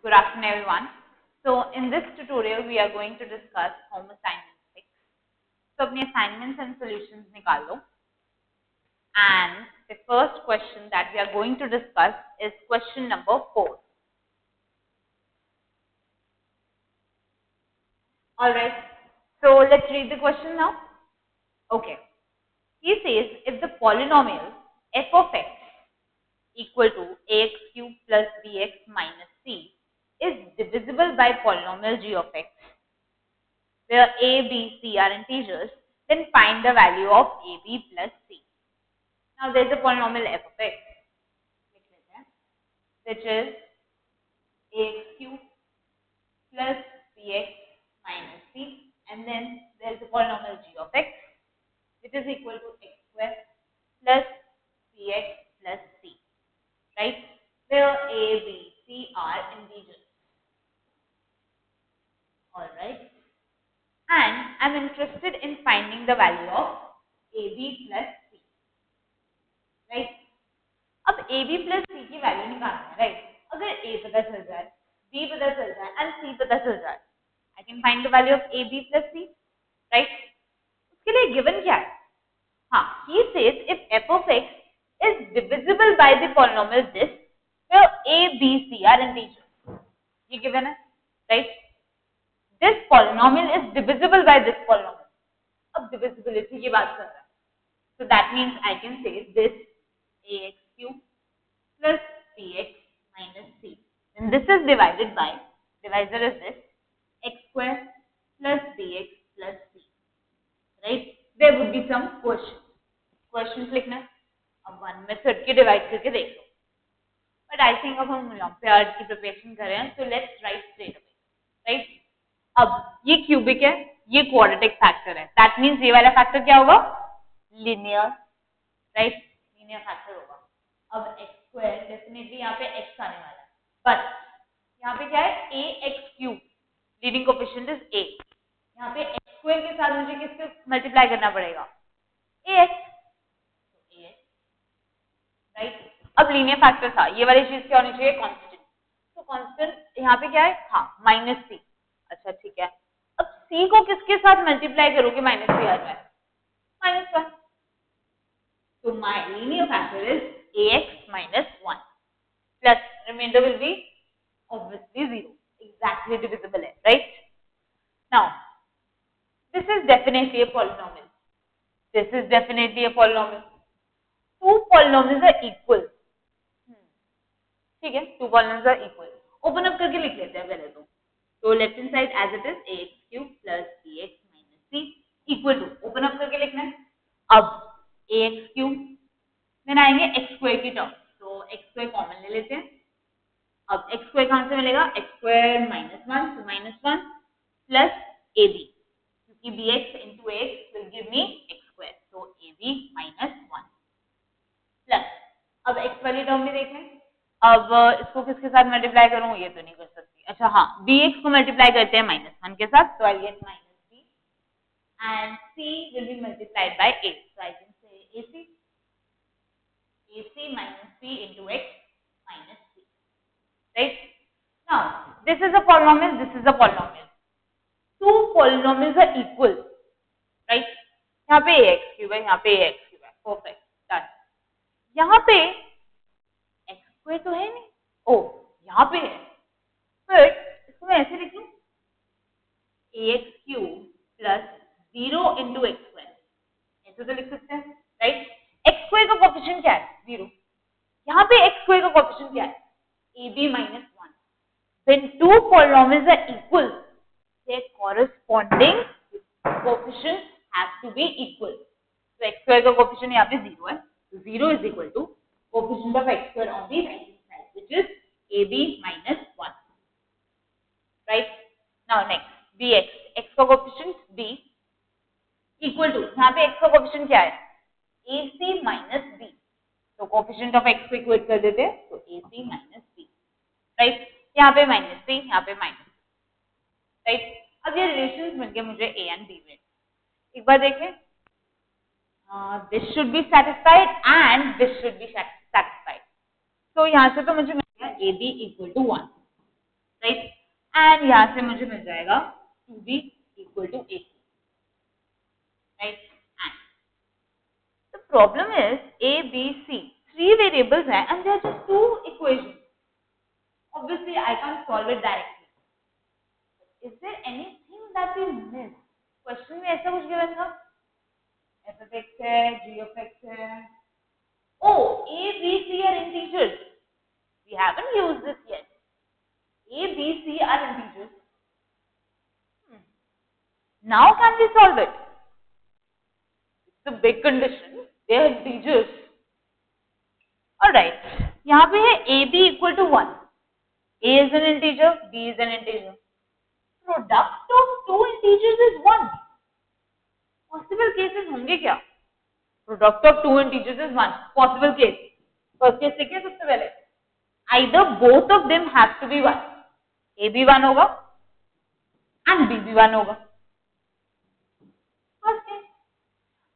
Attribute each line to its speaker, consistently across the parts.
Speaker 1: Good afternoon, everyone. So, in this tutorial, we are going to discuss home assignment 6. So, अपने assignments and solutions निकाल लो. And the first question that we are going to discuss is question number 4. Alright, so let's read the question now. Okay. He says if the polynomial f of x equal to ax cube plus bx minus c is divisible by polynomial g of x, where a, b, c are integers, then find the value of a, b plus c. Now there is a polynomial f of x, which is ax cube plus bx minus c, and then there is a polynomial g of x, which is equal to x square plus bx plus c, right? Where a, b, c are integers. Alright. And I'm interested in finding the value of ab plus c, right? अब ab plus c की value निकालना है, right? अगर a पता चल जाए, b पता चल जाए and c पता चल जाए, I can find the value of ab plus c, right? उसके लिए given क्या है? हाँ, he says if f of x is divisible by the polynomial this, where a, b, c are integers. ये given है, right? This polynomial is divisible by this polynomial. अब divisibility की बात कर रहा है. So that means I can say this ax cube plus bx minus c. And this is divided by, divisor is this, x square plus bx plus c. Right? There would be some questions. Questions लिखना है. अब one method की divide करके देख लो. But I think अब हम Olympiad की preparation कर रहे हैं, so let's write straight away. Right? अब ये क्यूबिक है, ये क्वाड्रेटिक फैक्टर है. दैट मीन्स ये वाला फैक्टर क्या होगा? Linear, right? लीनियर फैक्टर होगा. अब एक्स स्क्वायर डेफिनेटली यहाँ पे एक्स आने वाला है, बट यहाँ पे क्या है? A x cube, leading coefficient is a. यहाँ पे एक्स स्क्वायर के साथ मुझे किससे मल्टीप्लाई करना पड़ेगा? ए एक्स, राइट? अब लीनियर फैक्टर था, ये वाली चीज क्या होनी चाहिए? कांस्टेंट. तो कांस्टेंट यहाँ पे क्या है? हाँ, माइनस सी. अच्छा ठीक है. अब c को किसके साथ मल्टीप्लाई करोगे माइनस सी आ जाए? Minus one. तो my linear factor is ax minus 1 plus remainder will be obviously 0. Exactly divisible है, right? Now this is definitely a polynomial. This is definitely a polynomial. Two polynomials are equal. ठीक है, two polynomials are equal. Open up करके लिख लेते हैं पहले तो. So left hand side as it is ax cube plus bx minus c equal to, open up करके लिखना है. अब ax cube then आएंगे x square की टर्म, तो x square कॉमन ले लेते हैं. अब x square कहाँ से मिलेगा? x square minus 1, so minus 1 plus ab, क्योंकि bx into x will give me x square, so ab minus 1 plus, अब x वाली टर्म भी देख लें. अब इसको किसके साथ मल्टीप्लाई करूं? ये तो नहीं कर सकती. अच्छा हाँ, bx को मल्टीप्लाई करते हैं माइनस 1 के साथ, तो I get minus b and c will be multiplied by a, so I can say ac minus b into x minus c, right? Now this is a polynomial, this is a polynomial. Two polynomials are equal, right? यहाँ पे ax cube है, यहाँ पे ax cube है. Perfect, done. यहाँ पे x square तो है नहीं, ओ यहाँ पे है, फिर इसको मैं ऐसे लिख लूं, ax cube plus 0 into x square, ऐसे तो लिख सकते हैं, राइट? एक्स स्क्वायर का कोएफिशिएंट क्या है? 0. यहाँ पे एक्स स्क्वायर का कोएफिशिएंट क्या है? ab minus 1. When two polynomials are equal, their corresponding coefficients have to be equal. So x square का कोएफिशिएंट यहाँ पे 0 है, so 0 is equal to coefficient of x square on the right hand side, which is ab minus 1. Right? Now next bx, x का coefficient b equal to, यहाँ पे x का coefficient क्या है? ac minus b. तो coefficient of x को equate कर देते हैं, तो ac minus b. राइट? यहाँ पे माइनस c, यहाँ पे माइनस. राइट? अब ये रिलेशंस मिलके मुझे a एंड b मिले. एक बार देखें. This should be satisfied and this should be satisfied. तो यहाँ से तो मुझे मिल गया ab equal to 1. एंड यहाँ से मुझे मिल जाएगा 2b equal to ac, right? And the problem is a, b, c, three variables हैं and there are just two equations. Obviously, I can't solve it directly. Is there anything that we missed? Question में ऐसा कुछ given था? f of x है, g of x है. Oh, a, b, c are integers. We haven't used this yet. A, B, C are integers. Now can we solve it? It's a big condition. They are integers. Alright. यहाँ पे है a, b equal to 1. A is an integer, b is an integer. Product of two integers is 1. Possible cases होंगे क्या? Product of two integers is 1. Possible case. First case देखिए सबसे पहले. Either both of them have to be 1. A भी 1 होगा and B भी 1 होगा. First case.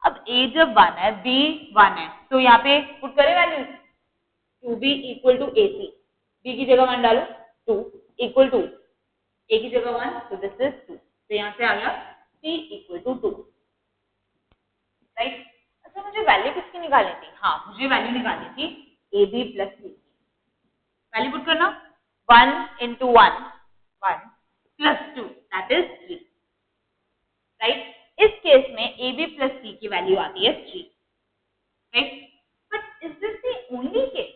Speaker 1: अब A जब 1 है, B 1 है, तो यहाँ पे पुट करें values 2B equal to AC. B की जगह 1 डालो 2 equal to A की जगह 1, तो दिस इज 2. तो यहाँ से आ गया C equal to 2. राइट? अच्छा मुझे वैल्यू किसकी निकालनी थी? हाँ मुझे वैल्यू निकालनी थी AB plus C. Value put करना 1 into 1 plus 2 that is 3. Right? इस केस में AB plus C की वैल्यू आती है 3. Right? But is this the only case?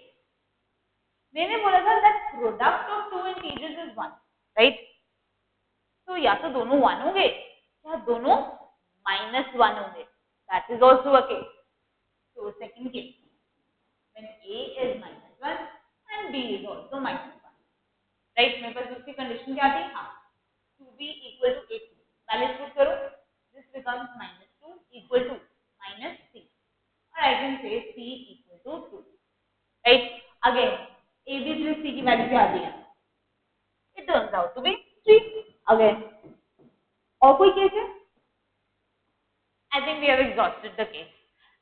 Speaker 1: मैंने बोला था that product of two integers is 1. Right? तो या तो दोनों 1 होंगे या दोनों -1 होंगे. That is also a case. So second case, when A is -1 and B is also -1. Right? मेरे पास दूसरी कंडीशन क्या थी? हाँ 2B equal to AC. Values put करो. This becomes -2 equal to -3. Or I can say C equal to 2. Right? Again, AB plus C की value क्या आती है? It turns out to be 3. Again, और कोई केस है? I think we have exhausted the case.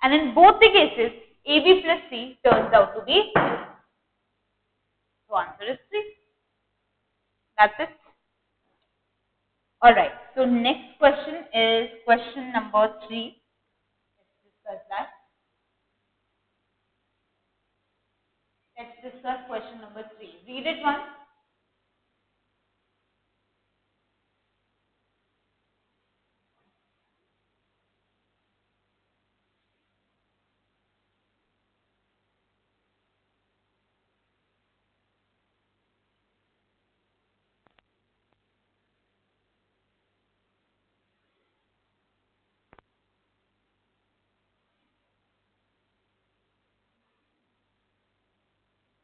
Speaker 1: And in both the cases, AB plus C turns out to be 3. So answer is 3. That's it. Alright, so next question is question number 3. Let's discuss that. Let's discuss question number 3. Read it once.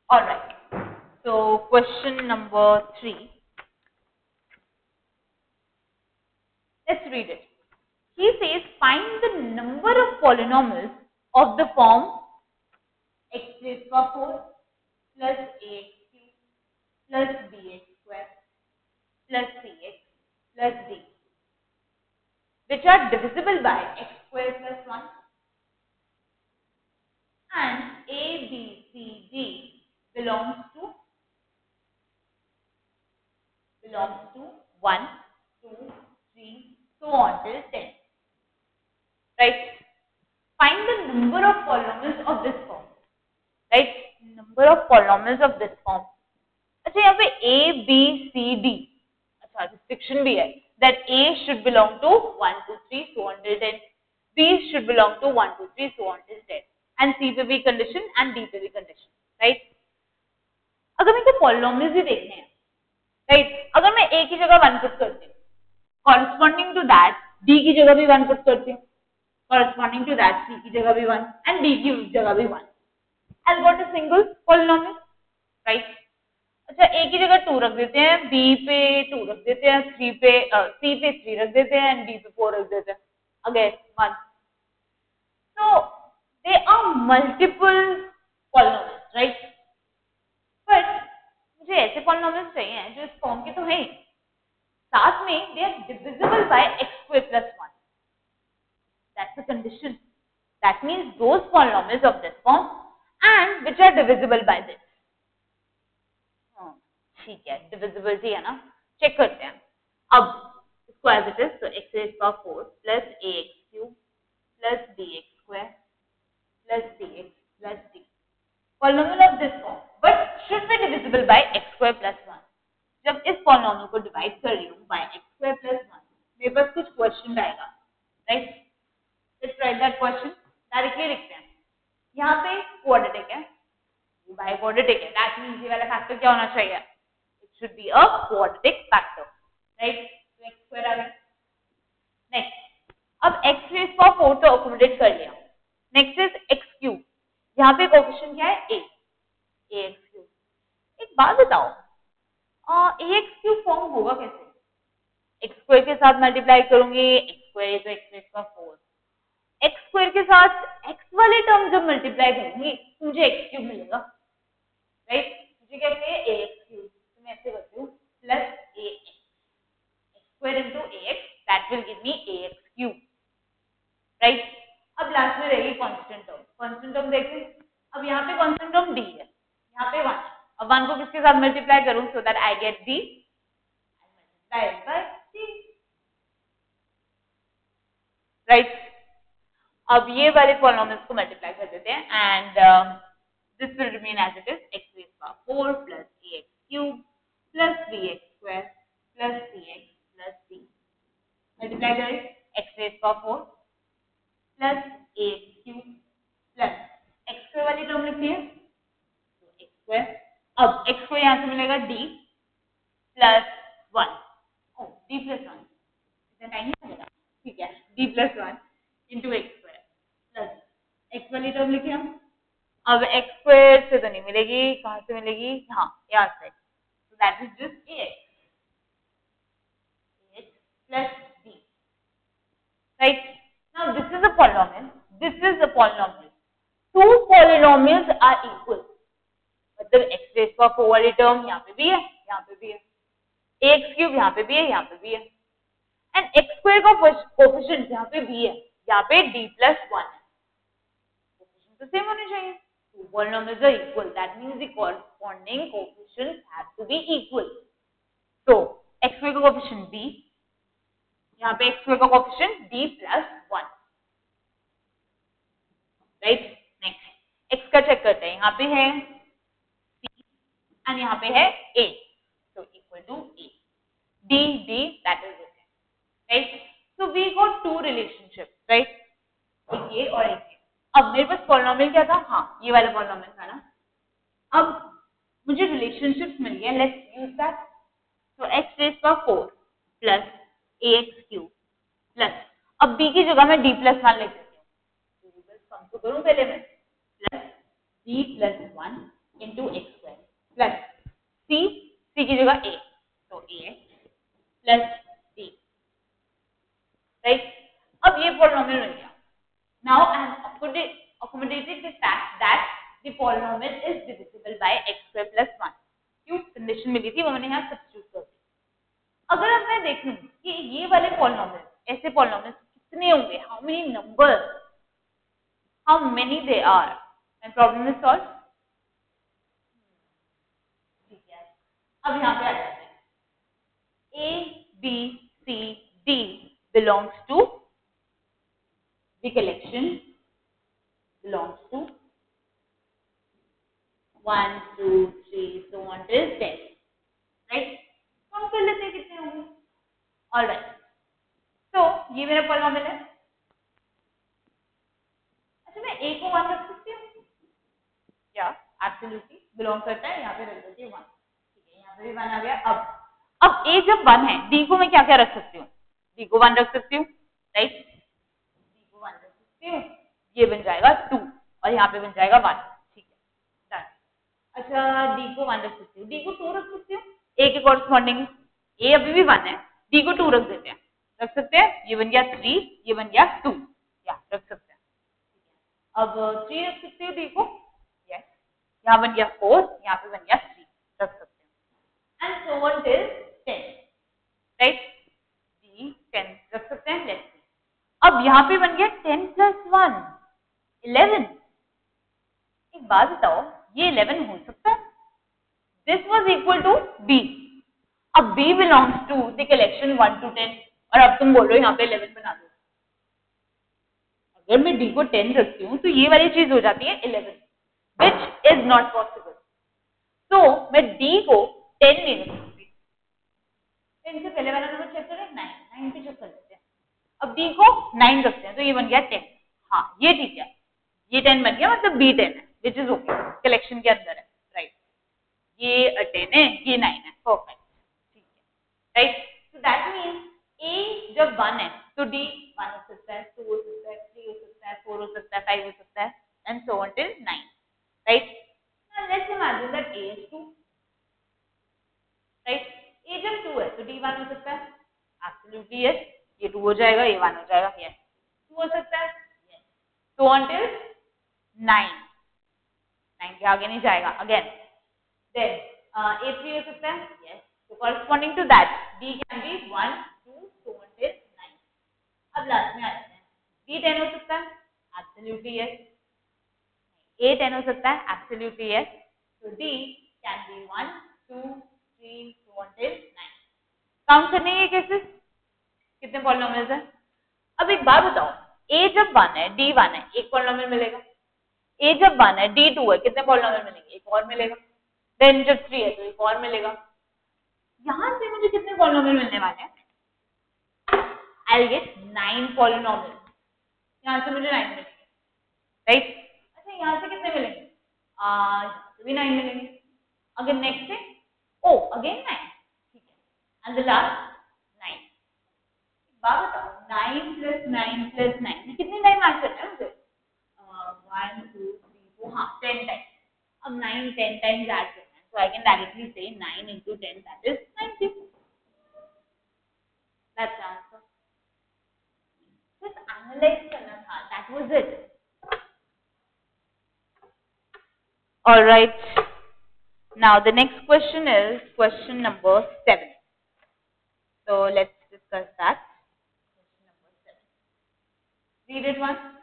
Speaker 1: Alright, so question number 3. Let's read it. He says find the number of polynomials of the form x raised to the power 4 plus ax cube plus bx square plus cx plus d, which are divisible by x square plus 1 and a, b, c, d belongs to 1, 2, 3, so on till 10. Right? Find the number of polynomials of this form. Right? Number of polynomials of this form. अच्छा यहाँ पे A, B, C, D. अच्छा restriction भी है that A should belong to 1, 2, 3, so on till 10. B should belong to 1, 2, 3, so on till 10. And C पे भी condition and D पे भी condition. Right? अगर मेरे को polynomials ही देखने हैं, right? अगर मैं A की जगह 1 पुट करती हूँ, corresponding to that D की जगह भी 1 पुट करती हूँ, corresponding to that C की जगह भी 1 and D की जगह भी 1. I've got a single polynomial, right? अच्छा A की जगह 2 रख देते हैं, B पे 2 रख देते हैं, C पे 3 रख देते हैं and D पे 4 रख देते हैं. Again 1. So they are multiple polynomials, right? But मुझे ऐसे polynomials चाहिए जो इस फॉर्म के तो हैं, साथ में they are divisible by x square plus 1. That's the condition. That means those polynomials of this form and which are divisible by this. ठीक है, divisibility है ना, चेक करते हैं। अब इसको एज इट इज, तो x raise power 4 plus A x cube plus B x square plus C x plus D, polynomial of this form but should be divisible by x square plus 1। जब इस polynomial को divide कर रही हूँ bye x square plus 1, मेरे पास कुछ question आएगा, right. Let's write that question, directly लिखते हैं। यहाँ पे क्वाड्रेटिक है, बाय क्वाड्रेटिक है, दैट मींस ये वाला फैक्टर क्या होना चाहिए, it should be a quadratic factor, right. तो एक्स स्क्वायर आ गया। नेक्स्ट, अब एक्स रेज पावर 4 तो अकोमोडेट कर लिया। नेक्स्ट इज एक्स क्यूब, यहाँ पे कोएफिशिएंट क्या है, ए एक्स क्यूब। एक बात बताओ, ए एक्स क्यूब फॉर्म होगा कैसे? एक्स स्क्वायर के साथ मल्टीप्लाई करूंगी, एक्स स्क्वायर तो x raise power 4, x square के साथ एक्स वाले टर्म जब मल्टीप्लाई करूंगी तो मुझे एक्स क्यूब मिलेगा, राइट। मुझे क्या चाहिए, ए एक्स क्यूब, तो मैं ऐसे करती हूँ plus A x square into A x, that will give me A x cube, right. अब लास्ट में रहेगी कांस्टेंट टर्म। कांस्टेंट टर्म देखें, अब यहाँ पे कांस्टेंट टर्म डी है, यहाँ पे 1। अब 1 को किसके साथ मल्टीप्लाई करूं so that I get d multiply by d, right. अब ये वाले पॉलिनोमियल्स को मल्टीप्लाई कर देते हैं and this will remain as it is, x raise power 4 plus A x cube plus B x square plus C x plus d. Multiply करें, x raise power 4 plus ए x cube plus x square वाली term लिखती है तो x square. अब x को यहाँ से मिलेगा डी प्लस 1, डी प्लस 1, इतना टाइम नहीं लगेगा, ठीक है। D plus 1 into x square plus x वाली टर्म लिखे हम। अब एक्स स्क्वायर से तो नहीं मिलेगी, कहाँ से मिलेगी, हाँ यहाँ से, so that is just ax plus b, right। now this is a polynomial, this is a polynomial, two polynomials are equal, मतलब x रेज पावर 4 वाली टर्म यहाँ पे भी है, यहाँ पे भी है, ax क्यूब यहाँ पे भी है, यहाँ पे भी है, एंड एक्स स्क्वायर का कोएफिशिएंट यहाँ पे भी है, यहाँ पे d plus 1 है, कोएफिशिएंट तो सेम होने चाहिए। Two polynomials are equal, that means the corresponding coefficients have to be equal. So x square का कोएफिशिएंट b, यहाँ पे x square का coefficient d plus 1, right. Next x का चेक करते हैं, यहाँ पे है c एंड यहाँ पे है a, so equal to a, d d that is okay, right। So we got two relationships, right, एक ये और एक ये। अब मेरे पास पॉलिनोमियल क्या था, हाँ ये वाला पॉलिनोमियल था ना। अब मुझे रिलेशनशिप्स मिल गया, लेट्स यूज दैट। तो एक्स रेज पावर 4 प्लस ए एक्स क्यूब प्लस, अब बी की जगह में डी प्लस 1 लिख देती हूँ, कम तो करूँ पहले मैं, plus d plus 1 into x square plus c की जगह ए, तो ए प्लस डी, राइट। अब ये पॉलिनोमियल मिल गया। Now I have accommodated the fact that the polynomial is divisible by x square plus 1। क्यों कंडीशन मिली थी वो मैंने यहाँ सब्स्टिट्यूट कर दी। अगर अब मैं देखूं कि ये वाले पॉलिनोमियल, ऐसे पॉलिनोमियल कितने होंगे, how many numbers, how many they are, and problem is solve. ठीक है, अब यहाँ पे आ जाते हैं, A B C D belongs to, the collection belongs to 1 2 3 so on till 10, right। तो हम कर लेते हैं कितने होंगे, ऑलराइट। तो ये मेरा पॉलिनोमियल है। अच्छा मैं a को 1 रख सकती हूँ क्या, एब्सोल्युटली बिलोंग करता है, यहाँ पे रख देती हूँ 1, ठीक है, यहाँ पे भी 1 आ गया। अब a जब 1 है, d को मैं क्या क्या रख सकती हूँ, d को 1 रख सकती हूँ, राइट, ये बन जाएगा 2 और यहाँ पे बन जाएगा 1, ठीक है, डन। अच्छा d को 1 रख सकती हूँ, d को 2 रख सकती हूँ, a के कॉरस्पॉन्डिंग, a अभी भी 1 है, d को 2 रख देते हैं, रख सकते हैं, ये बन गया 3, ये बन गया 2, या रख सकते हैं, अब 3 रख सकते हो d को, यस, यहाँ बन गया 4, यहाँ पे बन गया 3, रख सकते हैं, and so on till 10, right, d 10 रख सकते हैं। लेट्स अब यहाँ पे बन गया 10 plus 1 11। एक बात बताओ, ये 11 हो सकता है, this was equal to b। अब B belongs to the collection 1 to 10 और अब तुम बोल रहे हो यहाँ पे 11 बना दो। अगर मैं D को 10 रखती हूँ तो ये वाली चीज हो जाती है 11, which is not possible. तो मैं D को 10 नहीं रख सकती। 10 से पहले वाला नंबर चेक करें 9 पे चेक कर लेते हैं। अब D को 9 रखते हैं तो ये बन गया 10। हाँ ये ठीक है, ये 10 बन गया, मतलब B 10 है, विच इज ओके, कलेक्शन के अंदर है, राइट। ये 10 है, ये 9 है, परफेक्ट, ठीक है, right. So that means A जब 1 है तो D 1 हो सकता है, 2 हो सकता है, 3 हो सकता है, 4 हो सकता है, 5 हो सकता है, and so on till 9, right. Now let's imagine that A is 2, right. A जब 2 है तो D 1 हो सकता है, एब्सोल्युटली यस, ये 2 हो जाएगा, ये 1 हो जाएगा, यस, 2 हो सकता है, यस, सो ऑन टिल 9, 9 के आगे नहीं जाएगा अगेन। देन A3 हो सकता है, yes, so corresponding to that D can be 1 2 so until 9। अब लास्ट में आ जाते हैं, D 10 हो सकता है, एब्सोल्युटली यस, A 10 हो सकता है, absolutely yes, so D can be 1 2 3 so until 9। Count करने के केसेस कितने पॉलिनोमियल्स हैं? अब एक बात बताओ, A जब 1 है, D 1 है, एक पॉलिनोमियल मिलेगा। A जब 1 है, D 2 है, कितने पॉलिनोमियल मिलेंगे? एक और मिलेगा। देन जब 3 है तो एक और मिलेगा। यहां से मुझे कितने पॉलिनोमियल मिलने वाले हैं? I'll get 9 polynomial. यहां से मुझे 9 मिलेंगे, राइट। अच्छा यहां से कितने मिलेंगे? यहाँ से भी 9 मिलेंगे। अगर नेक्स्ट है ओ अगेन 9, ठीक है, एंड द लास्ट 9। बात बताओ 9 + 9 + 9 ये कितने टाइम ऐड करना है मुझे? 1 2 3 4, हाँ 10 टाइम। अब 9 10 टाइम्स ऐड करना है, so I can directly say 9 into 10 that is 90। That's the answer। Just analyze करना था, that was it। All right, now the next question is question number 7, so let's discuss that। Question number 7, read it once।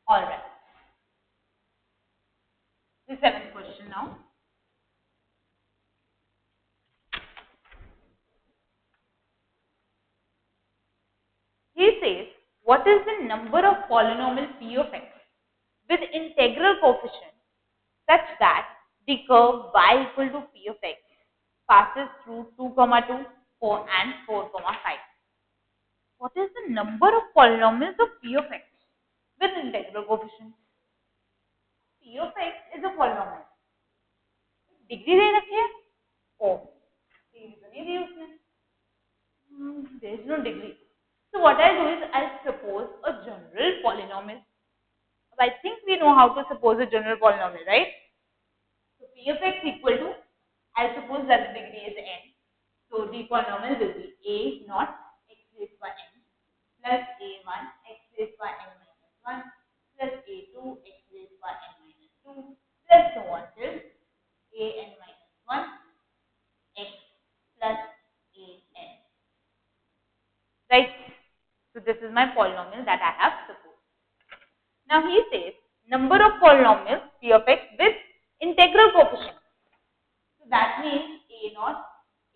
Speaker 1: All right, the 7th question now। He says, what is the number of polynomial p of x with integral coefficient such that the curve y equal to p of x passes through 2, 2, 4 and 4, 5? What is the number of polynomials of p of x with integral coefficient? p of x is a polynomial। Degree दे रखी है, ओ degree तो नहीं दी उसने, there is no degree। So what I'll do is I'll suppose a general polynomial। I think we know how to suppose a general polynomial, right? So p of x equal to, I'll suppose that the degree is n, so the polynomial will be a naught x raised by n plus a1 x raised by n minus 1 plus a2 x raised by n minus 2 plus so on till a n minus 1 x plus a n, right? So this is my polynomial that I have supposed। Now he says number of polynomials p of x with integral coefficient, so that means a naught,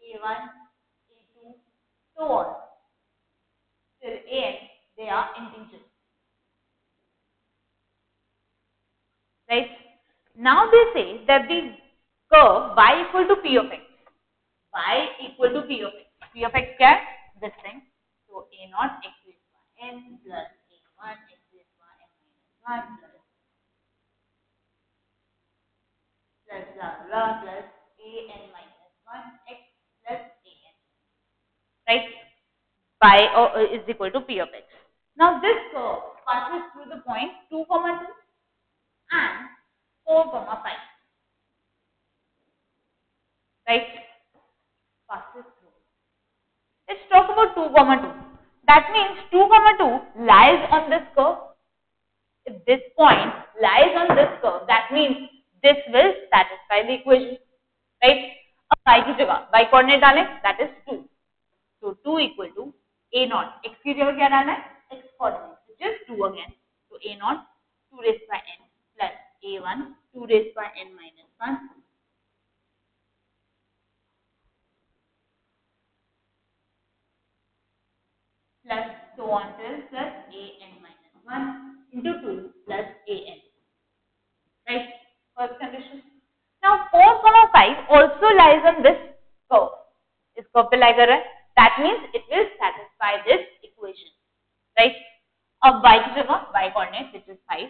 Speaker 1: a1, a2, so on till an, they are integers, right? Now they say that the curve y equal to p of x, y equal to p of x, p of x क्या है? This thing, so a naught x raised by n plus a1 x raised by n minus 1 plus blah blah plus a n minus 1 x plus a n, right? Y is equal to p of x। Now this curve passes through the point 2, 2 and 4, 5, right? Passes through। Let's talk about 2, 2। That means 2 comma 2 lies on this curve. If this point lies on this curve, that means this will satisfy the equation, right? अब y की जगह y coordinate डालें, that is 2. So 2 equal to a naught. X की जगह क्या डालना है? X coordinate, which is 2 again. So a naught 2 raised by n plus a1 2 raised by n minus 1 plus so on till plus a n minus 1 into 2 plus a n. Right? First condition. Now 4, 5 also lies on this curve. इस curve पे lie कर रहा है. That means it will satisfy this equation. Right? अब y की जगह y coordinate which is 5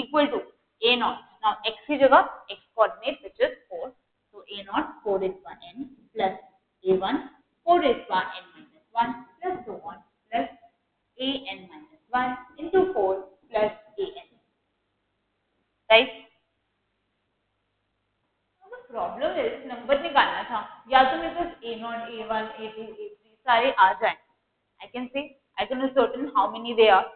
Speaker 1: equal to a naught. Now x की जगह x coordinate which is 4. So a naught 4 raised by n plus a1 4 raised by n minus 1 plus so on plus a n minus 1 into 4 plus a n. Right? Now the problem is number निकालना था. या तो मेरे पास a naught, a1, a2, a3 सारे आ जाएं. I can ascertain how many they are.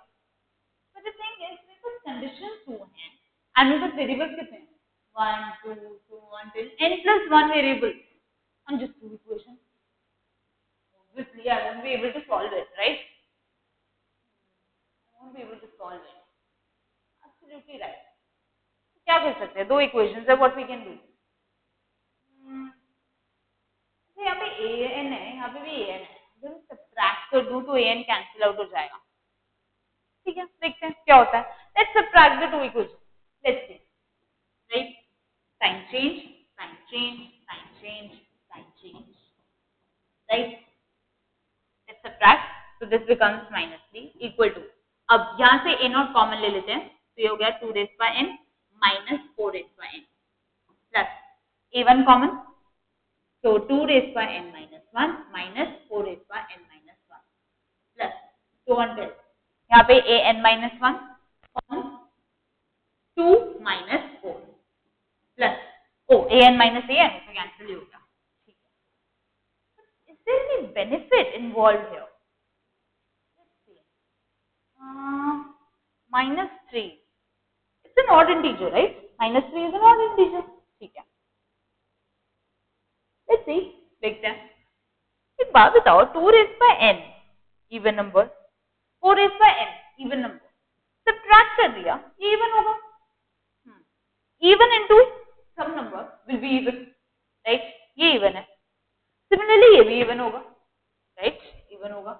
Speaker 1: But the thing is, मेरे पास condition 2 है. And मेरे पास variables कितने हैं? 1, 2, 2 until n plus 1 variable. I'm just two equations. Obviously, I won't be able to solve it, right? I won't be able to solve it. Absolutely right. क्या कर सकते हैं? दो equations है. What we can do? यहाँ पे an है, यहाँ पे भी an है. जब मैं subtract कर दूँ तो an cancel out हो जाएगा. ठीक है, देखते हैं क्या होता है. Let's subtract the two equations. Let's see. Right? Sign change, sign change, sign change, sign change. Right? Let's subtract. So this becomes minus 3 equal to. अब यहाँ से a naught कॉमन ले लेते हैं. तो ये हो गया 2 raised by n minus 4 raised by n plus a1 common. So 2 raised by n minus 1 minus 4 raised by n minus 1 plus so until यहाँ पे a n minus 1 common 2 minus 4 plus a n minus a n तो cancel ही हो गया. ठीक है. Is there any benefit involved here? Let's see. Minus 3. It's an odd integer, right? Minus 3 is an odd integer. ठीक है. Let's see. देखते हैं. एक बात बताओ. 2 raised by n even number, 4 raised by n even number. Subtract कर दिया. ये even होगा. Even into some number will be even, right? ये even है. Similarly ये भी even होगा, right? Even होगा.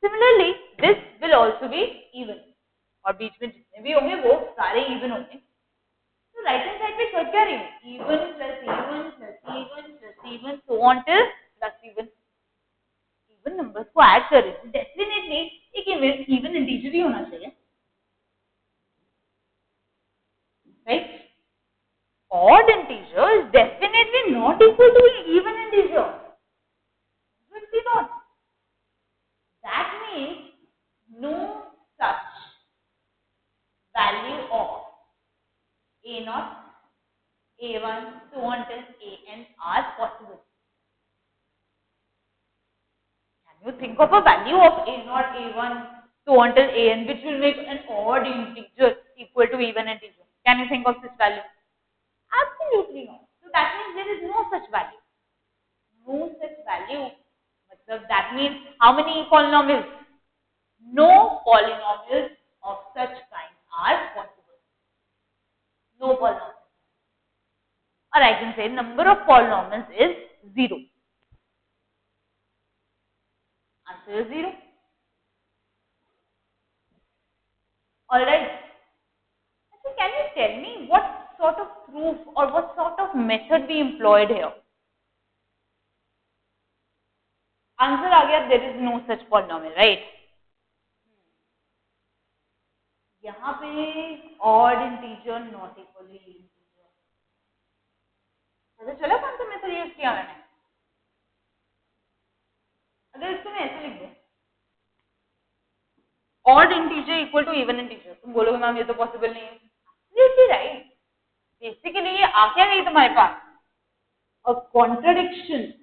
Speaker 1: Similarly this will also be even. और बीच में जितने भी होंगे वो सारे even होंगे. तो राइट हैंड साइड पे कर क्या रही हूँ? Even plus even plus even plus even so on till plus even. Even numbers को ऐड कर रही हूँ. Definitely एक even integer ही होना चाहिए, right? Odd integer is definitely not equal to an even integer. Obviously not. That means no such value of a naught, a1, so on till an are possible. Can you think of a value of a naught, a1, so on till an which will make an odd integer equal to even integer? Can you think of this value? Absolutely not. So that means there is no such value. No such value. So that means how many polynomials? No polynomials of such kind are possible. No polynomials. Or I can say number of polynomials is 0. Answer is 0. Alright. So can you tell me what sort of proof or what sort of method we employed here? Answer आ गया, there is no such polynomial, right? यहाँ पे odd integer not equal to even integer. पता चला कौन सा method use किया मैंने? अगर इसको मैं ऐसे लिख दूं, odd integer equal to even integer, तुम बोलोगे मैम ये तो पॉसिबल नहीं है. Absolutely right. बेसिकली ये आ क्या गई तुम्हारे पास? A contradiction.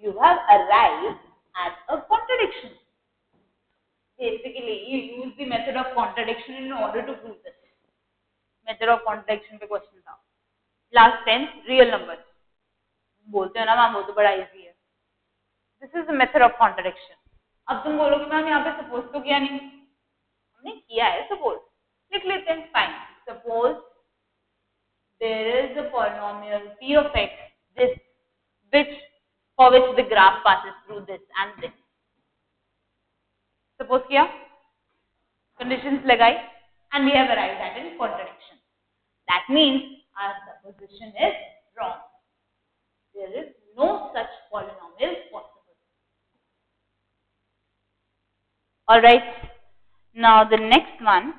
Speaker 1: You have arrived at a contradiction. basically you use the method of contradiction in order to prove this. Method of contradiction पे question था. Last tense real numbers. बोलते हो ना ma'am वो तो बड़ा easy है. This is the method of contradiction. अब तुम बोलोगे मैम यहाँ पे suppose तो किया नहीं. हमने किया है suppose. लिख लेते हैं. Fine. Suppose there is a polynomial p of x this which for which the graph passes through this and this. Suppose किया. Conditions लगाई and we have arrived at a contradiction. That means our supposition is wrong. There is no such polynomial possible. Alright. Now the next one,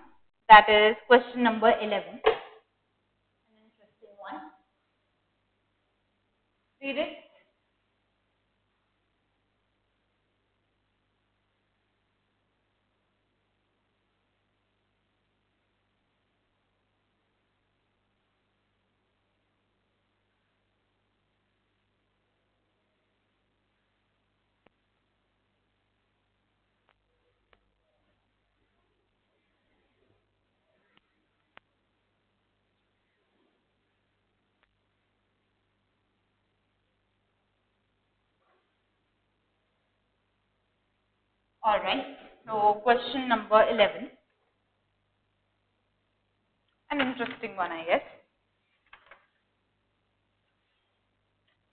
Speaker 1: that is question number 11. An interesting one. Read it. Alright. So question number 11. An interesting one, I guess.